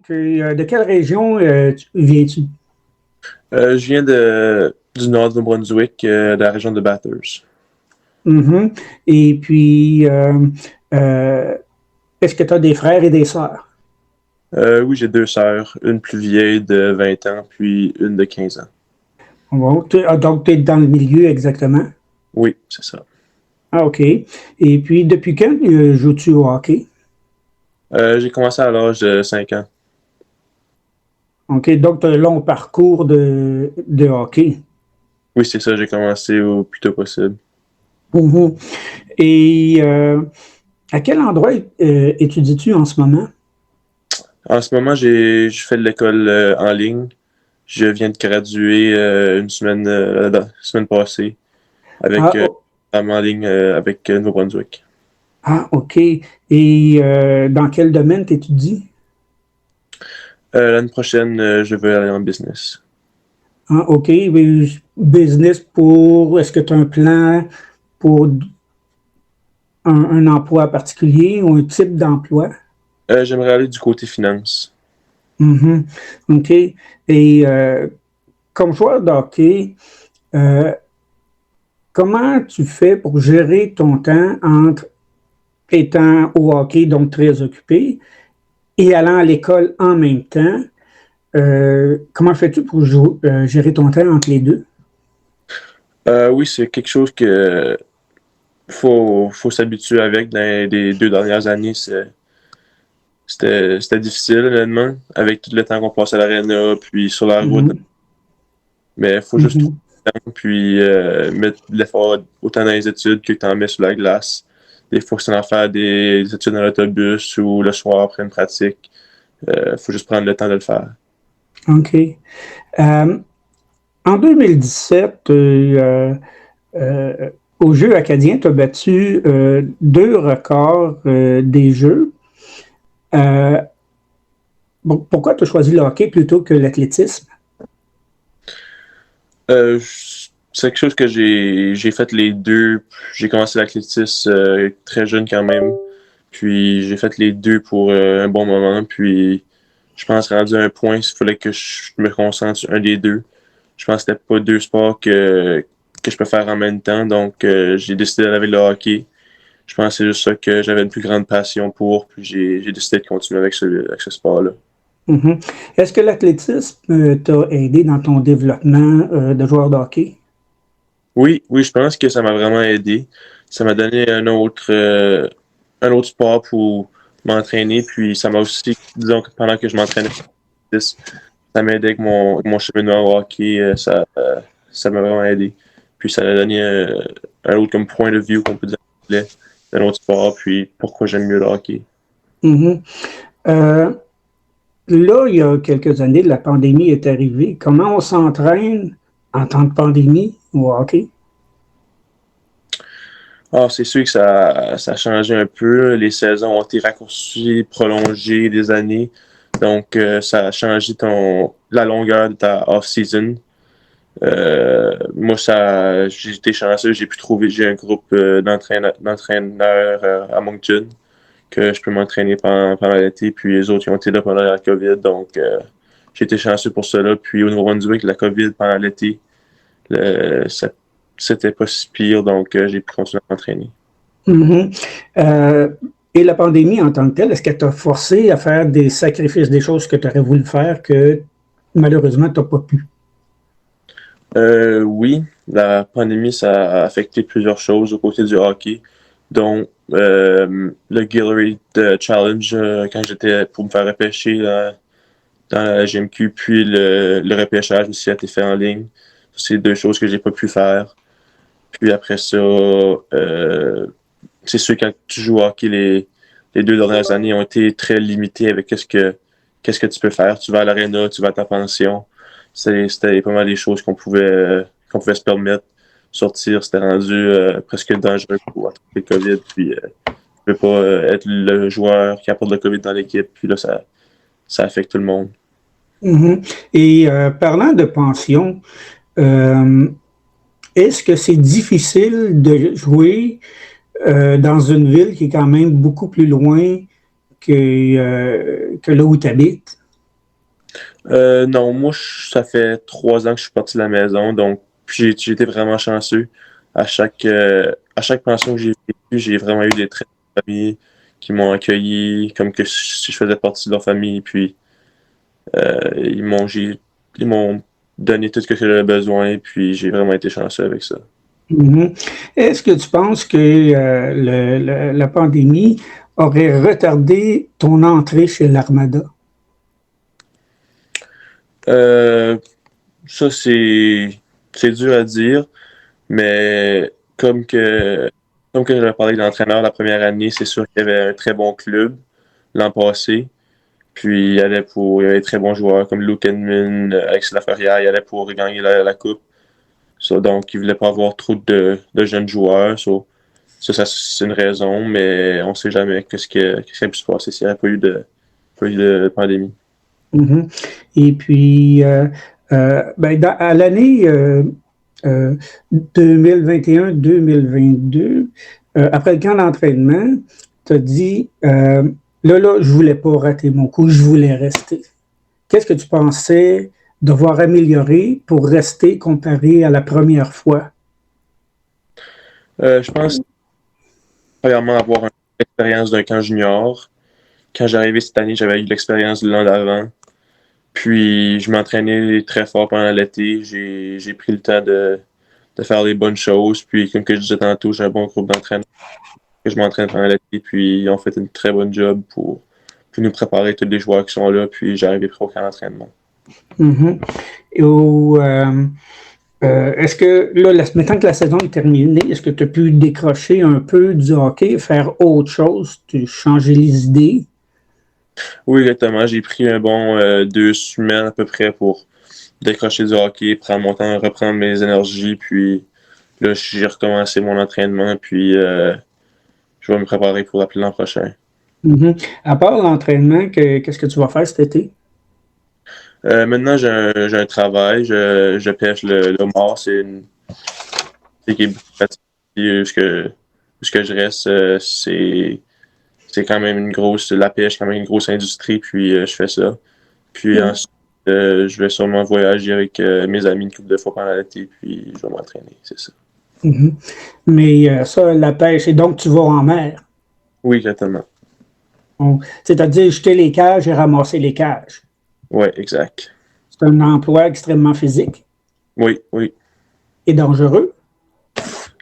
De quelle région viens-tu? Je viens du nord du Nouveau-Brunswick, de la région de Bathurst. Mhm. Et puis, euh, est-ce que tu as des frères et des sœurs? Oui, j'ai deux sœurs, une plus vieille de 20 ans, puis une de 15 ans. Bon, donc, tu es dans le milieu exactement. Oui, c'est ça. Ah, OK. Et puis, depuis quand joues-tu au hockey? J'ai commencé à l'âge de 5 ans. OK. Donc, tu as un long parcours de hockey. Oui, c'est ça, j'ai commencé au plus tôt possible. Mhm. Et à quel endroit étudies-tu en ce moment? En ce moment, je fais de l'école en ligne. Je viens de graduer la semaine passée avec Ah, oh, en ligne avec Nouveau-Brunswick. ah, OK. Et dans quel domaine tu étudies? L'année prochaine, je veux aller en business. Ah, OK. Mais business pour, est-ce que tu as un plan pour un emploi particulier ou un type d'emploi? J'aimerais aller du côté finance. Mhm. OK. Et comme joueur de hockey, euh, comment tu fais pour gérer ton temps entre étant au hockey, donc très occupé, et allant à l'école en même temps? Comment fais-tu pour gérer ton temps entre les deux? Oui, c'est quelque chose que faut s'habituer avec dans les 2 dernières années. C'était difficile, honnêtement, avec tout le temps qu'on passe à l'aréna, puis sur la route. Mhm. Mais il faut juste trouver Mhm. le temps, puis mettre de l'effort autant dans les études que tu en mets sur la glace. Des fois, c'est en faire des études dans l'autobus ou le soir après une pratique. Faut juste prendre le temps de le faire. OK. Euh, En 2017, aux Jeux acadiens, tu as battu deux records des Jeux. Euh, bon, pourquoi tu as choisi le hockey plutôt que l'athlétisme? Euh, c'est quelque chose que j'ai fait les deux. J'ai commencé l'athlétisme très jeune quand même. Puis j'ai fait les deux pour un bon moment. Puis je pense rendu à un point, il fallait que je me concentre sur un des deux. Je pense que c'était pas deux sports que je peux faire en même temps. Donc j'ai décidé d'aller avec le hockey. Je pense que c'est juste ça que j'avais une plus grande passion pour. Puis j'ai décidé de continuer avec ce sport-là. Mhm. Est-ce que l'athlétisme t'a aidé dans ton développement de joueur de hockey? Oui, oui, je pense que ça m'a vraiment aidé. Ça m'a donné un autre sport pour m'entraîner. Puis ça m'a aussi, disons que pendant que je m'entraînais, ça m'a aidé avec mon cheminement au hockey. Ça m'a vraiment aidé. Puis ça m'a donné un autre comme point de vue qu'on peut dire en anglais, d'un autre sport. Puis pourquoi j'aime mieux le hockey. Mhm. Euh, Là, il y a quelques années, la pandémie est arrivée. Comment on s'entraîne en temps de pandémie au hockey? Ah, c'est sûr que ça a changé un peu. Les saisons ont été raccourcies, prolongées des années. Donc, ça a changé la longueur de ta off-season. Moi, j'ai été chanceux, j'ai un groupe d'entraîneurs à Moncton que je peux m'entraîner pendant l'été. Puis les autres, ils ont été là pendant la COVID. Donc, j'ai été chanceux pour cela. Puis au Nouveau-Brunswick, la COVID pendant l'été, c'était pas si pire. Donc, j'ai pu continuer à m'entraîner. Mhm. Euh, et la pandémie en tant que telle, est-ce qu'elle t'a forcé à faire des sacrifices, des choses que tu aurais voulu faire que malheureusement tu n'as pas pu? Oui, la pandémie, ça a affecté plusieurs choses au côté du hockey, dont le Guillory Challenge quand j'étais pour me faire repêcher dans la GMQ, puis le repêchage aussi a été fait en ligne. C'est deux choses que j'ai pas pu faire. Puis après ça, c'est sûr quand tu joues au hockey, les 2 dernières années ont été très limitées avec qu'est-ce que tu peux faire. Tu vas à l'aréna, tu vas à ta pension. C'était pas mal des choses qu'on pouvait se permettre. Sortir, c'était rendu presque dangereux pour attraper le COVID. Puis tu peux pas être le joueur qui apporte le COVID dans l'équipe. Puis là, ça affecte tout le monde. Mhm. Et parlant de pension, euh, est-ce que c'est difficile de jouer dans une ville qui est quand même beaucoup plus loin que là où tu habites? Non, moi, ça fait 3 ans que je suis parti de la maison, donc puis j'ai été vraiment chanceux. À chaque pension que j'ai vécue, j'ai vraiment eu des très bonnes familles qui m'ont accueilli comme que si je faisais partie de leur famille, puis ils m'ont donné tout ce que j'avais besoin, puis j'ai vraiment été chanceux avec ça. Mhm. Est-ce que tu penses que la pandémie aurait retardé ton entrée chez l'Armada? Euh, Ça, c'est dur à dire, mais comme que j'avais parlé avec l'entraîneur la première année, c'est sûr qu'il y avait un très bon club l'an passé. Puis il y avait des très bons joueurs comme Luke Edmund, Alex Laferrière, il allait pour gagner la coupe. So, donc, il ne voulait pas avoir trop de jeunes joueurs. So, ça, c'est une raison, mais on ne sait jamais qu'est-ce qui a pu se passer s'il n'y avait pas eu de pandémie. Mhm. Et puis, ben, à l'année 2021-2022, après le camp d'entraînement, tu as dit, là, je voulais pas rater mon coup, je voulais rester. Qu'est-ce que tu pensais devoir améliorer pour rester comparé à la première fois? Je pense, premièrement, avoir une expérience d'un camp junior. Quand j'arrivais cette année, j'avais eu l'expérience de l'an d'avant. Puis, je m'entraînais très fort pendant l'été. J'ai pris le temps de faire les bonnes choses. Puis, comme que je disais tantôt, j'ai un bon groupe d'entraîneurs que je m'entraîne pendant l'été. Puis, ils ont fait une très bonne job pour nous préparer tous les joueurs qui sont là. Puis, j'arrivais prêt au camp d'entraînement. Mhm. Et est-ce que, là, maintenant que la saison est terminée, est-ce que tu as pu décrocher un peu du hockey, faire autre chose, changer les idées? Oui, exactement. J'ai pris un bon 2 semaines à peu près pour décrocher du hockey, prendre mon temps, reprendre mes énergies. Puis, là, j'ai recommencé mon entraînement. Puis, je vais me préparer pour l'an prochain. Mhm. À part l'entraînement, qu'est-ce que tu vas faire cet été? Maintenant, j'ai un travail. Je pêche le homard. C'est une qui est beaucoup pratiquée. Où ce que je reste, c'est quand même une grosse. La pêche, quand même une grosse industrie. Puis, je fais ça. Puis Mhm. ensuite, je vais sûrement voyager avec mes amis une couple de fois pendant l'été. Puis, je vais m'entraîner. C'est ça. Mhm. Mais ça, la pêche, et donc tu vas en mer. Oui, exactement. C'est-à-dire jeter les cages et ramasser les cages. Oui, exact. C'est un emploi extrêmement physique Oui, oui. et dangereux.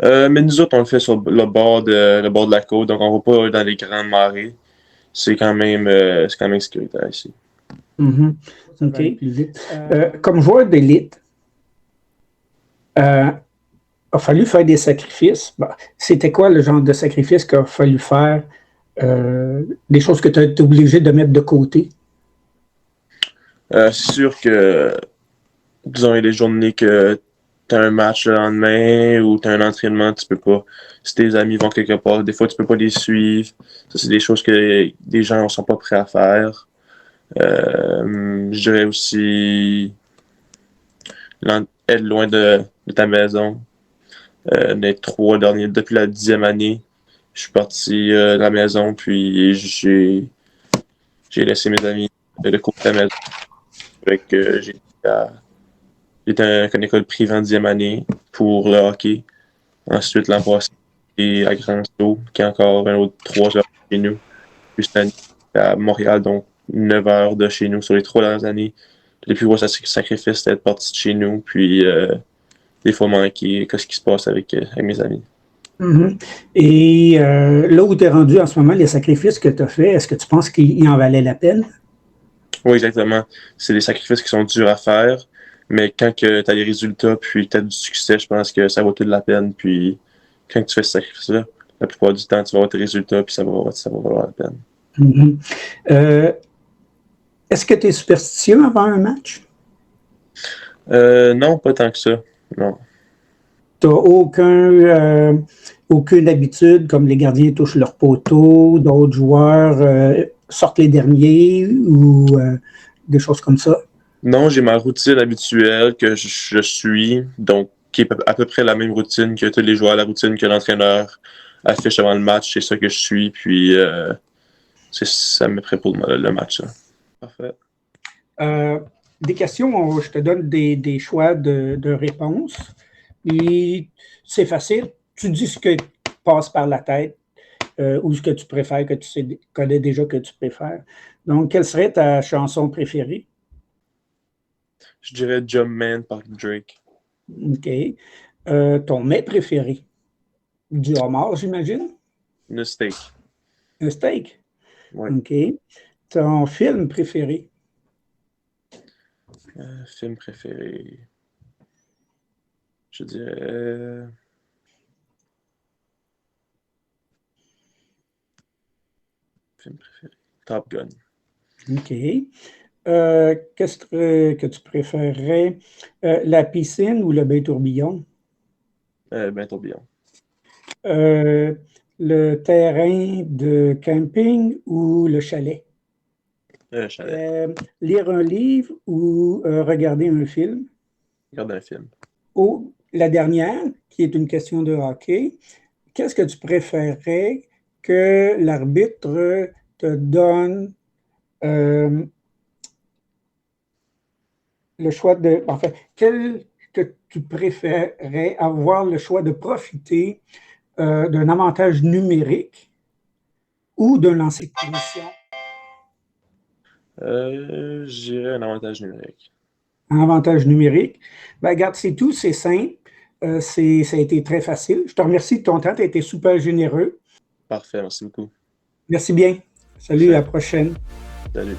Mais nous autres, on le fait sur le bord de la côte, donc on va pas dans les grandes marées. C'est quand même sécuritaire ici. Mhm. Ça va aller plus vite. Comme joueur d'élite, euh, a fallu faire des sacrifices. Bon, c'était quoi le genre de sacrifice qu'il a fallu faire? Des choses que tu as été obligé de mettre de côté? C'est sûr que, disons, il y a des journées que tu as un match le lendemain ou tu as un entraînement, tu peux pas. Si tes amis vont quelque part, des fois, tu peux pas les suivre. Ça, c'est des choses que des gens ne sont pas prêts à faire. Je dirais aussi être loin de ta maison. Les 3 derniers, depuis la 10e année, je suis parti de la maison, puis j'ai laissé mes amis de côté de la maison. J'étais à une école privée en 10e année pour le hockey. Ensuite, l'an passé, j'étais à Grand-Sault, qui est encore un autre 3 heures de chez nous. Puis cette année, à Montréal, donc 9 heures de chez nous sur les 3 dernières années. Le plus gros sacrifice, c'était d'être parti de chez nous, puis des fois manquer qu'est-ce qui se passe avec mes amis. Mhm. Et là où tu es rendu en ce moment, les sacrifices que tu as faits, est-ce que tu penses qu'ils en valaient la peine? Oui, exactement. C'est des sacrifices qui sont durs à faire, mais quand tu as des résultats, puis tu as du succès, je pense que ça vaut toute la peine. Puis quand tu fais ce sacrifice-là, la plupart du temps, tu vas avoir tes résultats, puis ça va valoir la peine. Mhm. Euh, Est-ce que tu es superstitieux avant un match? Non, pas tant que ça. Non. Tu n'as aucune habitude, comme les gardiens touchent leur poteau, d'autres joueurs sortent les derniers ou des choses comme ça? Non, j'ai ma routine habituelle que je suis, donc qui est à peu près la même routine que tous les joueurs, la routine que l'entraîneur affiche avant le match, c'est ça que je suis, puis ça me prépare pour le match. Ça. Parfait. Euh, des questions, je te donne des choix de réponses. Et c'est facile. Tu dis ce que passe par la tête ou ce que tu préfères, que tu connais déjà que tu préfères. Donc, quelle serait ta chanson préférée? Je dirais Jumpman par Drake. OK. Ton mets préféré? Du homard, j'imagine? Le steak. Un steak? Ouais. OK. Ton film préféré? Film préféré. Je dirais. Film préféré. Top Gun. OK. Qu'est-ce que tu préférerais? La piscine ou le bain tourbillon? Ben tourbillon. Le terrain de camping ou le chalet? Chalet. Lire un livre ou regarder un film? Regarde un film. Ou la dernière, qui est une question de hockey, qu'est-ce que tu préférerais que l'arbitre te donne le choix de... Enfin, quel que tu préférerais avoir le choix de profiter d'un avantage numérique ou d'un lancer de punition? Je dirais un avantage numérique. Un avantage numérique. Ben, regarde, c'est tout, c'est simple. Ça a été très facile. Je te remercie de ton temps, tu as été super généreux. Parfait, merci beaucoup. Merci bien. Salut, à la prochaine. Salut.